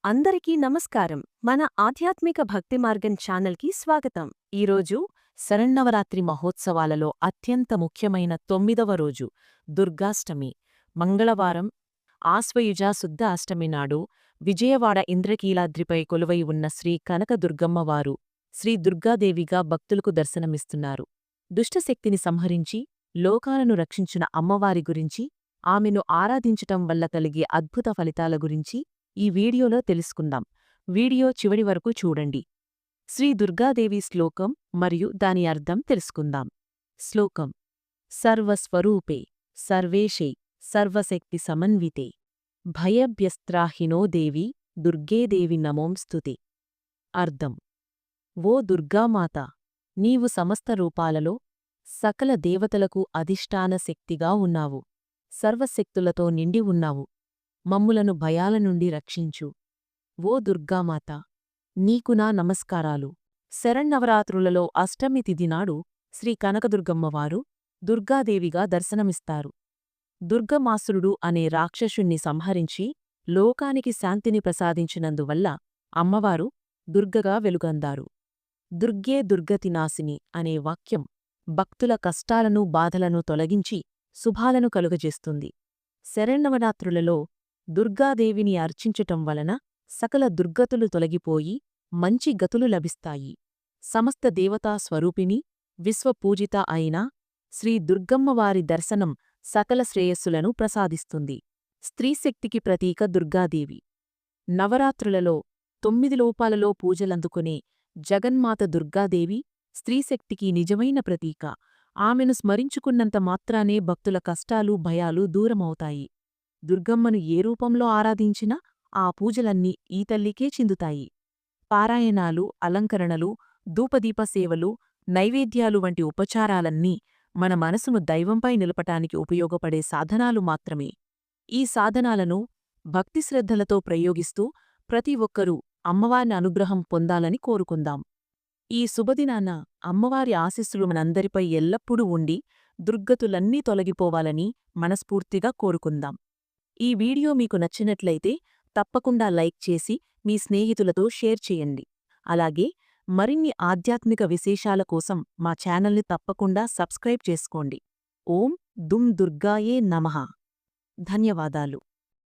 అందరికీ నమస్కారం. మన ఆధ్యాత్మిక భక్తి మార్గం ఛానల్కి స్వాగతం. ఈరోజు శరన్నవరాత్రి మహోత్సవాలలో అత్యంత ముఖ్యమైన 9వ రోజు దుర్గాష్టమి. మంగళవారం ఆశ్వయుజ శుద్ధ అష్టమి నాడు విజయవాడ ఇంద్రకీలాద్రిపై కొలువై ఉన్న శ్రీ కనకదుర్గమ్మవారు శ్రీ దుర్గాదేవిగా భక్తులకు దర్శనమిస్తున్నారు. దుష్టశక్తిని సంహరించి లోకాలను రక్షించిన అమ్మవారి గురించి, ఆమెను ఆరాధించటం వల్ల కలిగే అద్భుత ఫలితాల గురించి ఈ వీడియోలో తెలుసుకుందాం. వీడియో చివరి వరకు చూడండి. శ్రీ దుర్గాదేవి శ్లోకం మరియు దాని అర్థం తెలుసుకుందాం. శ్లోకం: సర్వస్వరూపే సర్వేశే సర్వశక్తి సమన్వితే భయభ్యస్త్రాహినో దేవి దుర్గేదేవి నమోంస్తుతే. అర్థం: ఓ దుర్గామాత, నీవు సమస్త రూపాలలో సకల దేవతలకు అధిష్టాన శక్తిగా ఉన్నావు. సర్వశక్తులతో నిండి ఉన్నావు. మమ్ములను భయాల నుండి రక్షించు. ఓ దుర్గామాత, నీకు నా నమస్కారాలు. శరన్నవరాత్రులలో అష్టమి తిథినాడు శ్రీ కనకదుర్గమ్మవారు దుర్గాదేవిగా దర్శనమిస్తారు. దుర్గమాసురుడు అనే రాక్షసుణ్ణి సంహరించి లోకానికి శాంతిని ప్రసాదించినందువల్ల అమ్మవారు దుర్గగా వెలుగందారు. దుర్గే దుర్గతినాశిని అనే వాక్యం భక్తుల కష్టాలను బాధలను తొలగించి శుభాలను కలుగజేస్తుంది. శరన్నవరాత్రులలో దుర్గాదేవిని అర్చించటం వలన సకల దుర్గతులు తొలగిపోయి మంచి గతులు లభిస్తాయి. సమస్త దేవతా స్వరూపిణి, విశ్వపూజిత అయిన శ్రీ దుర్గమ్మవారి దర్శనం సకల శ్రేయస్సులను ప్రసాదిస్తుంది. స్త్రీశక్తికి ప్రతీక దుర్గాదేవి. నవరాత్రులలో 9 లోపాలలో పూజలందుకునే జగన్మాత దుర్గాదేవి స్త్రీశక్తికి నిజమైన ప్రతీక. ఆమెను స్మరించుకున్నంత మాత్రానే భక్తుల కష్టాలు భయాలు దూరమవుతాయి. దుర్గమ్మను ఏ రూపంలో ఆరాధించినా ఆ పూజలన్నీ ఈ తల్లికే చెందుతాయి. పారాయణాలు, అలంకరణలు, ధూపదీప సేవలు, నైవేద్యాలు వంటి ఉపచారాలన్నీ మన మనసును దైవంపై నిలపటానికి ఉపయోగపడే సాధనాలు మాత్రమే. ఈ సాధనాలను భక్తిశ్రద్ధలతో ప్రయోగిస్తూ ప్రతి ఒక్కరూ అమ్మవారి అనుగ్రహం పొందాలని కోరుకుందాం. ఈ శుభదినాన అమ్మవారి ఆశీస్సులు మనందరిపై ఎల్లప్పుడూ ఉండి దుర్గతులన్నీ తొలగిపోవాలని మనస్ఫూర్తిగా కోరుకుందాం. ఈ వీడియో మీకు నచ్చినట్లయితే తప్పకుండా లైక్ చేసి మీ స్నేహితులతో షేర్ చేయండి. అలాగే మరిన్ని ఆధ్యాత్మిక విశేషాల కోసం మా ఛానల్ని తప్పకుండా సబ్స్క్రైబ్ చేసుకోండి. ఓం దుమ్ దుర్గాయే నమః. ధన్యవాదాలు.